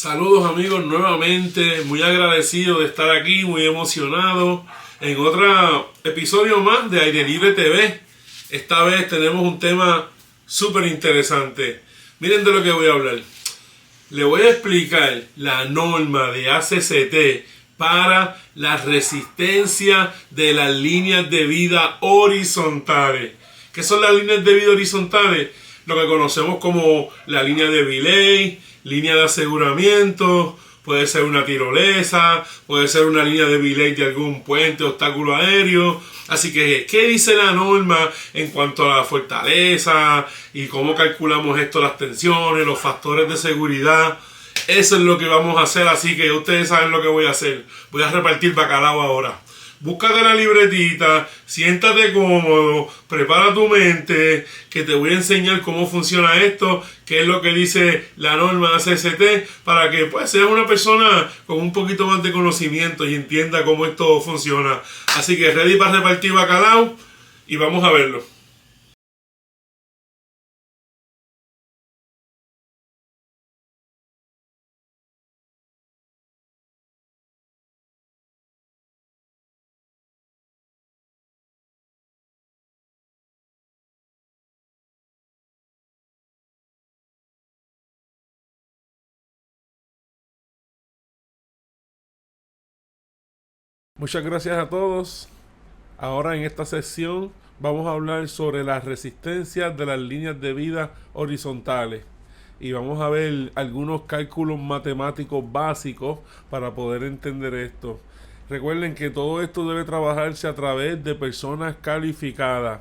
Saludos amigos nuevamente, muy agradecido de estar aquí, muy emocionado en otro episodio más de Aire Libre TV. Esta vez tenemos un tema súper interesante. Miren de lo que voy a hablar. Le voy a explicar la norma de ACCT para la resistencia de las líneas de vida horizontales. ¿Qué son las líneas de vida horizontales? Lo que conocemos como la línea de belay, línea de aseguramiento, puede ser una tirolesa, puede ser una línea de belay de algún puente, obstáculo aéreo. Así que, ¿qué dice la norma en cuanto a la fortaleza y cómo calculamos esto, las tensiones, los factores de seguridad? Eso es lo que vamos a hacer, así que ustedes saben lo que voy a hacer. Voy a repartir bacalao ahora. Búscate la libretita, siéntate cómodo, prepara tu mente, que te voy a enseñar cómo funciona esto, qué es lo que dice la norma ACCT, para que pues seas una persona con un poquito más de conocimiento y entienda cómo esto funciona. Así que ready para repartir bacalao y vamos a verlo. Muchas gracias a todos. Ahora en esta sesión vamos a hablar sobre las resistencias de las líneas de vida horizontales y vamos a ver algunos cálculos matemáticos básicos para poder entender esto. Recuerden que todo esto debe trabajarse a través de personas calificadas,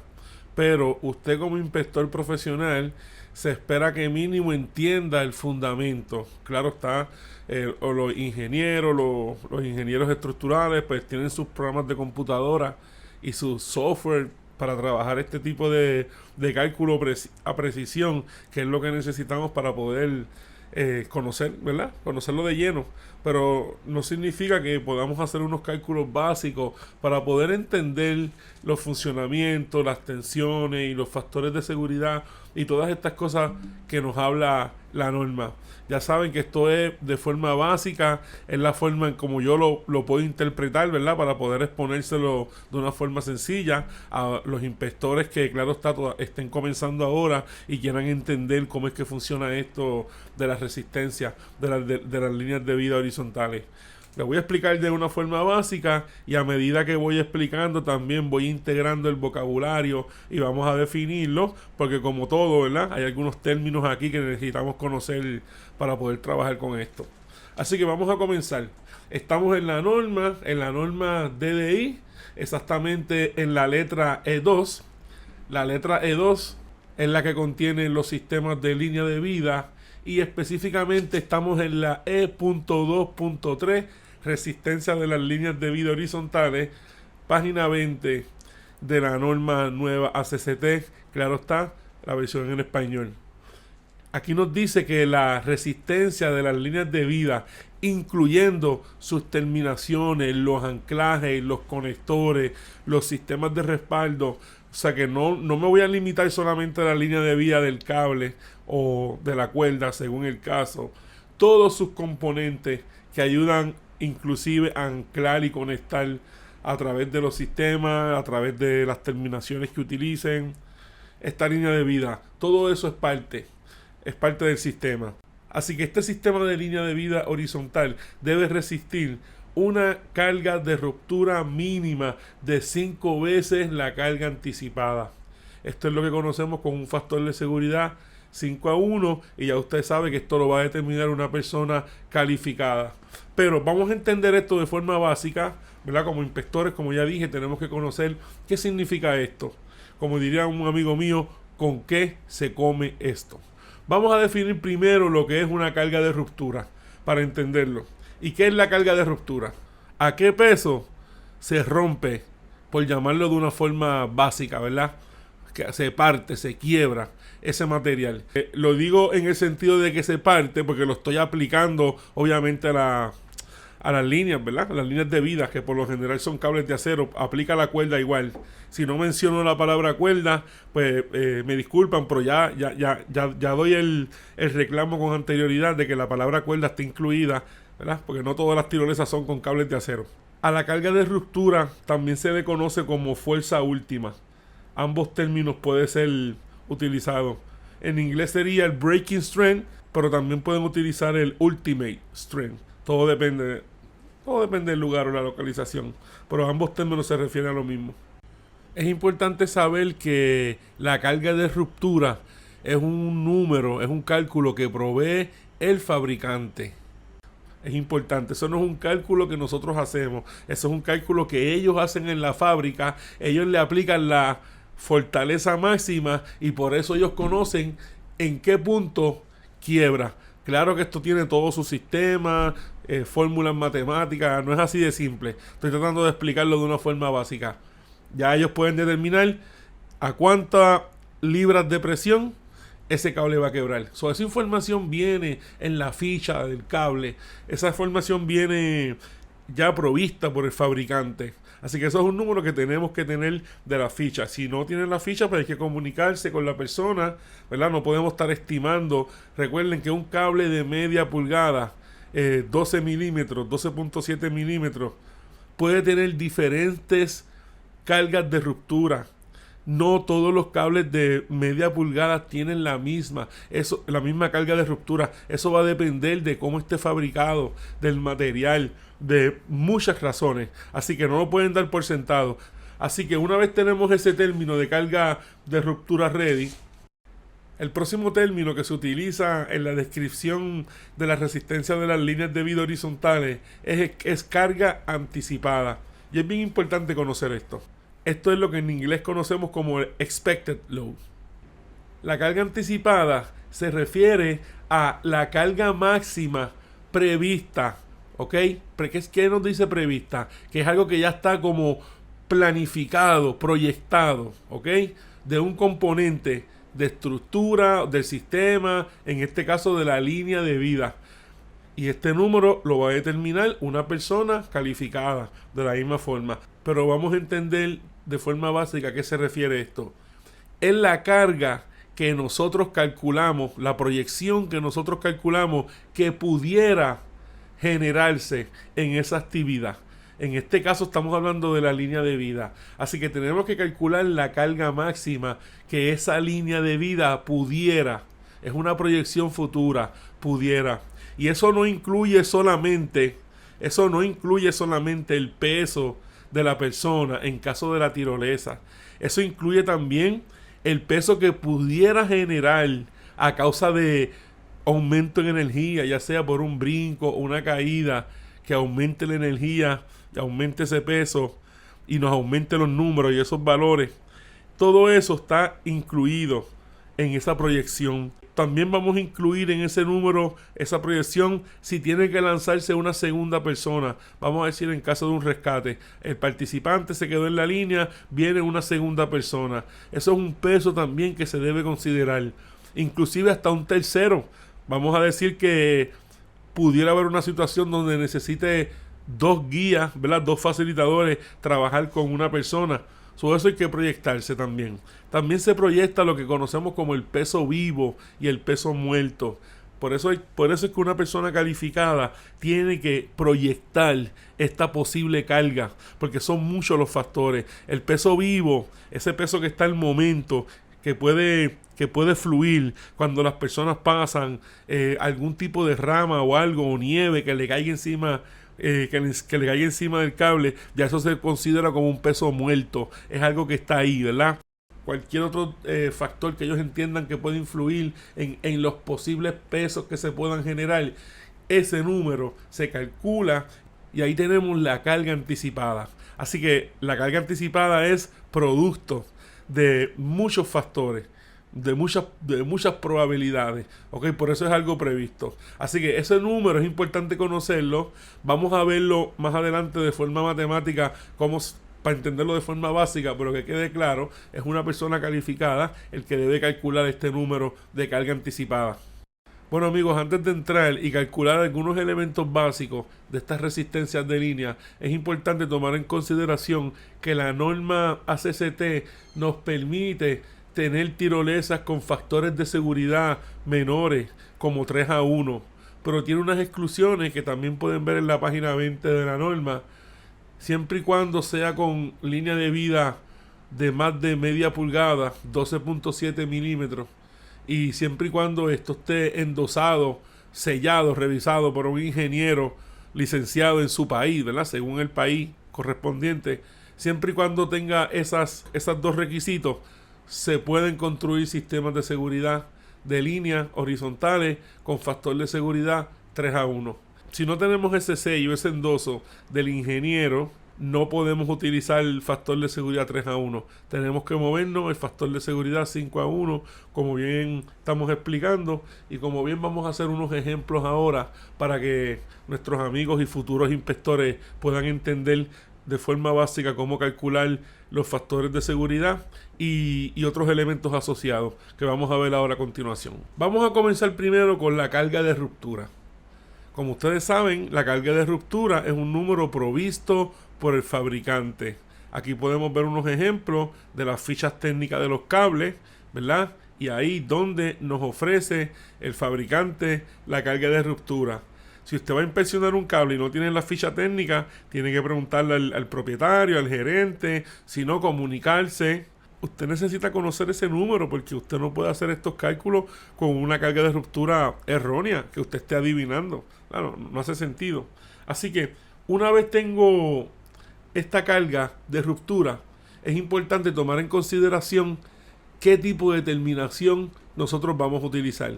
pero usted como inspector profesional se espera que mínimo entienda el fundamento. Claro está, o los ingenieros, los ingenieros estructurales pues tienen sus programas de computadora y su software para trabajar este tipo de cálculo a precisión, que es lo que necesitamos para poder conocer, ¿verdad? Conocerlo de lleno. Pero no significa que podamos hacer unos cálculos básicos para poder entender los funcionamientos, las tensiones y los factores de seguridad y todas estas cosas que nos habla la norma. Ya saben que esto es de forma básica, es la forma en como yo lo puedo interpretar, ¿verdad? Para poder exponérselo de una forma sencilla a los inspectores que, claro está, estén comenzando ahora y quieran entender cómo es que funciona esto de la resistencia de las líneas de vida horizontales. Les voy a explicar de una forma básica y a medida que voy explicando también voy integrando el vocabulario y vamos a definirlo, porque como todo, ¿verdad? Hay algunos términos aquí que necesitamos conocer para poder trabajar con esto. Así que vamos a comenzar. Estamos en la norma DDI, exactamente en la letra E2. La letra E2 es la que contiene los sistemas de línea de vida y específicamente estamos en la E.2.3, resistencia de las líneas de vida horizontales, página 20 de la norma nueva ACCT, claro está, la versión en español. Aquí nos dice que la resistencia de las líneas de vida, incluyendo sus terminaciones, los anclajes, los conectores, los sistemas de respaldo, o sea que no me voy a limitar solamente a la línea de vida del cable o de la cuerda, según el caso. Todos sus componentes que ayudan inclusive a anclar y conectar a través de los sistemas, a través de las terminaciones que utilicen, esta línea de vida, todo eso es parte del sistema. Así que este sistema de línea de vida horizontal debe resistir una carga de ruptura mínima de 5 veces la carga anticipada. Esto es lo que conocemos como un factor de seguridad 5-1 y ya usted sabe que esto lo va a determinar una persona calificada. Pero vamos a entender esto de forma básica, ¿verdad? Como inspectores, como ya dije, tenemos que conocer qué significa esto. Como diría un amigo mío, ¿con qué se come esto? Vamos a definir primero lo que es una carga de ruptura para entenderlo. ¿Y qué es la carga de ruptura? ¿A qué peso se rompe, por llamarlo de una forma básica, ¿verdad? Que se parte, se quiebra ese material. Lo digo en el sentido de que se parte porque lo estoy aplicando obviamente a a las líneas, ¿verdad? Las líneas de vida, que por lo general son cables de acero, aplica la cuerda igual. Si no menciono la palabra cuerda, pues me disculpan, pero ya doy el reclamo con anterioridad de que la palabra cuerda está incluida, ¿verdad? Porque no todas las tirolesas son con cables de acero. A la carga de ruptura también se le conoce como fuerza última. Ambos términos pueden ser utilizados. En inglés sería el breaking strength, pero también pueden utilizar el ultimate strength. Todo depende del lugar o la localización, pero ambos términos se refieren a lo mismo. Es importante saber que la carga de ruptura es un número, es un cálculo que provee el fabricante. Es importante, eso no es un cálculo que nosotros hacemos, eso es un cálculo que ellos hacen en la fábrica, ellos le aplican la fortaleza máxima y por eso ellos conocen en qué punto quiebra. Claro que esto tiene todo su sistema, fórmulas matemáticas, no es así de simple. Estoy tratando de explicarlo de una forma básica. Ya ellos pueden determinar a cuántas libras de presión ese cable va a quebrar. Esa información viene en la ficha del cable. Esa información viene ya provista por el fabricante. Así que eso es un número que tenemos que tener de la ficha. Si no tienen la ficha, pues hay que comunicarse con la persona, ¿verdad? No podemos estar estimando. Recuerden que un cable de media pulgada, 12 milímetros, 12.7 milímetros, puede tener diferentes cargas de ruptura. No todos los cables de media pulgada tienen la misma carga de ruptura. Eso va a depender de cómo esté fabricado, del material, de muchas razones. Así que no lo pueden dar por sentado. Así que una vez tenemos ese término de carga de ruptura ready, el próximo término que se utiliza en la descripción de la resistencia de las líneas de vida horizontales es carga anticipada. Y es bien importante conocer esto. Esto es lo que en inglés conocemos como el expected load. La carga anticipada se refiere a la carga máxima prevista, ¿ok? ¿Qué nos dice prevista? Que es algo que ya está como planificado, proyectado, ¿ok? De un componente de estructura del sistema, en este caso de la línea de vida. Y este número lo va a determinar una persona calificada de la misma forma. Pero vamos a entender de forma básica a qué se refiere esto. Es la carga que nosotros calculamos, la proyección que nosotros calculamos que pudiera generarse en esa actividad. En este caso estamos hablando de la línea de vida. Así que tenemos que calcular la carga máxima que esa línea de vida pudiera. Es una proyección futura, pudiera. Y eso no incluye solamente el peso de la persona en caso de la tirolesa. Eso incluye también el peso que pudiera generar a causa de aumento en energía, ya sea por un brinco o una caída, que aumente la energía, aumente ese peso y nos aumente los números y esos valores. Todo eso está incluido en esa proyección. También vamos a incluir en ese número, esa proyección, si tiene que lanzarse una segunda persona. Vamos a decir en caso de un rescate. El participante se quedó en la línea, viene una segunda persona. Eso es un peso también que se debe considerar. Inclusive hasta un tercero. Vamos a decir que pudiera haber una situación donde necesite dos guías, ¿verdad? Dos facilitadores trabajar con una persona. Sobre eso hay que proyectarse también. También se proyecta lo que conocemos como el peso vivo y el peso muerto. Por eso es que una persona calificada tiene que proyectar esta posible carga, porque son muchos los factores. El peso vivo, ese peso que está al momento, que puede fluir cuando las personas pasan algún tipo de rama o algo, o nieve que le caiga encima, que le caiga encima del cable, ya eso se considera como un peso muerto. Es algo que está ahí, ¿verdad? Cualquier otro factor que ellos entiendan que puede influir en los posibles pesos que se puedan generar, ese número se calcula y ahí tenemos la carga anticipada. Así que la carga anticipada es producto de muchos factores, de muchas probabilidades, ¿ok? Por eso es algo previsto. Así que ese número es importante conocerlo. Vamos a verlo más adelante de forma matemática, para entenderlo de forma básica, pero que quede claro, es una persona calificada el que debe calcular este número de carga anticipada. Bueno amigos, antes de entrar y calcular algunos elementos básicos de estas resistencias de línea, es importante tomar en consideración que la norma ACCT nos permite tener tirolesas con factores de seguridad menores como 3:1, pero tiene unas exclusiones que también pueden ver en la página 20 de la norma, siempre y cuando sea con línea de vida de más de media pulgada, 12.7 milímetros, y siempre y cuando esto esté endosado, sellado, revisado por un ingeniero licenciado en su país, ¿verdad? Según el país correspondiente, siempre y cuando tenga esas dos requisitos, se pueden construir sistemas de seguridad de líneas horizontales con factor de seguridad 3:1. Si no tenemos ese sello, ese endoso del ingeniero, no podemos utilizar el factor de seguridad 3:1. Tenemos que movernos el factor de seguridad 5:1, como bien estamos explicando y como bien vamos a hacer unos ejemplos ahora para que nuestros amigos y futuros inspectores puedan entender de forma básica cómo calcular los factores de seguridad y otros elementos asociados que vamos a ver ahora a continuación. Vamos a comenzar primero con la carga de ruptura. Como ustedes saben, la carga de ruptura es un número provisto por el fabricante. Aquí podemos ver unos ejemplos de las fichas técnicas de los cables, ¿verdad? Y ahí donde nos ofrece el fabricante la carga de ruptura. Si usted va a inspeccionar un cable y no tiene la ficha técnica, tiene que preguntarle al propietario, al gerente, si no, comunicarse. Usted necesita conocer ese número porque usted no puede hacer estos cálculos con una carga de ruptura errónea que usted esté adivinando. Claro, no hace sentido. Así que una vez tengo esta carga de ruptura, es importante tomar en consideración qué tipo de terminación nosotros vamos a utilizar.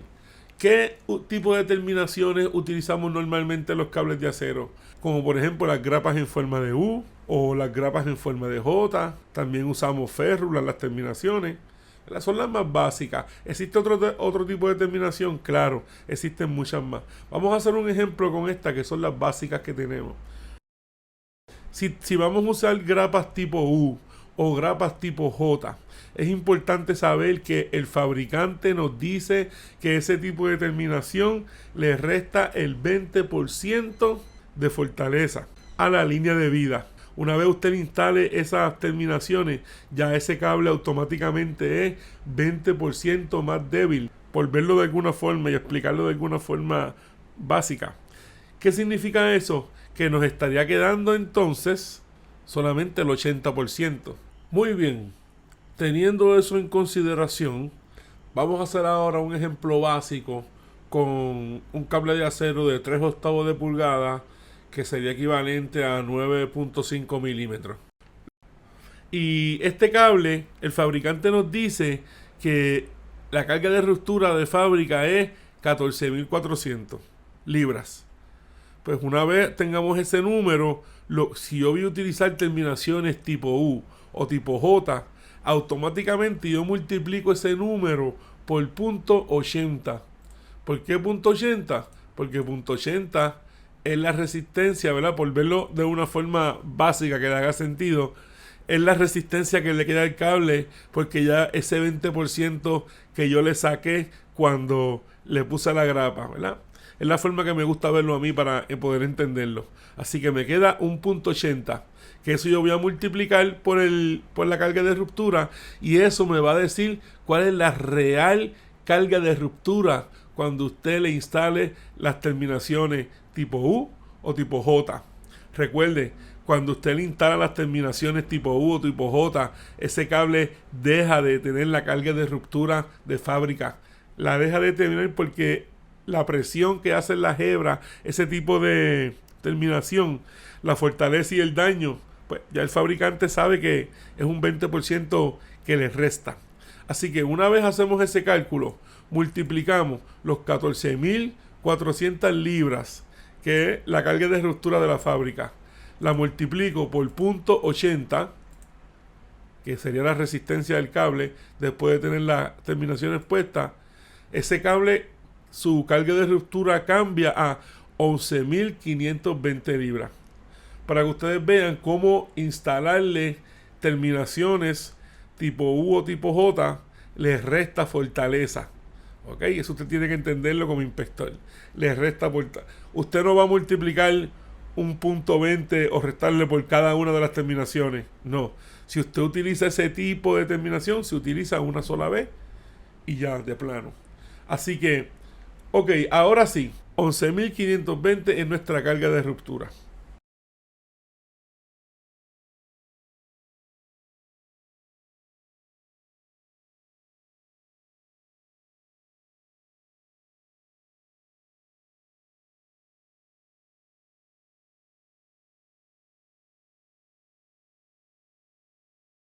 ¿Qué tipo de terminaciones utilizamos normalmente en los cables de acero? Como por ejemplo las grapas en forma de U o las grapas en forma de J. También usamos férrulas, las terminaciones. Son las más básicas. ¿Existe otro tipo de terminación? Claro, existen muchas más. Vamos a hacer un ejemplo con estas que son las básicas que tenemos. Si vamos a usar grapas tipo U o grapas tipo J, es importante saber que el fabricante nos dice que ese tipo de terminación le resta el 20% de fortaleza a la línea de vida. Una vez usted instale esas terminaciones, ya ese cable automáticamente es 20% más débil, por verlo de alguna forma y explicarlo de alguna forma básica. ¿Qué significa eso? Que nos estaría quedando entonces solamente el 80%. Muy bien, teniendo eso en consideración, vamos a hacer ahora un ejemplo básico con un cable de acero de 3/8 de pulgada que sería equivalente a 9.5 milímetros. Y este cable, el fabricante nos dice que la carga de ruptura de fábrica es 14.400 libras. Pues una vez tengamos ese número, si yo voy a utilizar terminaciones tipo U o tipo J, automáticamente yo multiplico ese número por .80. ¿Por qué .80? Porque .80 es la resistencia, ¿verdad? Por verlo de una forma básica que le haga sentido, es la resistencia que le queda al cable, porque ya ese 20% que yo le saqué cuando le puse la grapa, ¿verdad? Es la forma que me gusta verlo a mí para poder entenderlo. Así que me queda un .80, que eso yo voy a multiplicar por la carga de ruptura, y eso me va a decir cuál es la real carga de ruptura cuando usted le instale las terminaciones tipo U o tipo J. Recuerde, cuando usted le instala las terminaciones tipo U o tipo J, ese cable deja de tener la carga de ruptura de fábrica. La deja de tener porque la presión que hacen las hebras, ese tipo de terminación, la fortaleza y el daño, pues ya el fabricante sabe que es un 20% que le resta. Así que una vez hacemos ese cálculo, multiplicamos los 14.400 libras, que es la carga de ruptura de la fábrica, la multiplico por .80, que sería la resistencia del cable después de tener las terminaciones puestas. Ese cable, su carga de ruptura cambia a 11.520 libras. Para que ustedes vean cómo instalarle terminaciones tipo U o tipo J les resta fortaleza. ¿Ok? Eso usted tiene que entenderlo como inspector. Le resta por... Usted no va a multiplicar un punto 20 o restarle por cada una de las terminaciones. No. Si usted utiliza ese tipo de terminación, se utiliza una sola vez y ya, de plano. Así que, ok, ahora sí, 11.520 es nuestra carga de ruptura.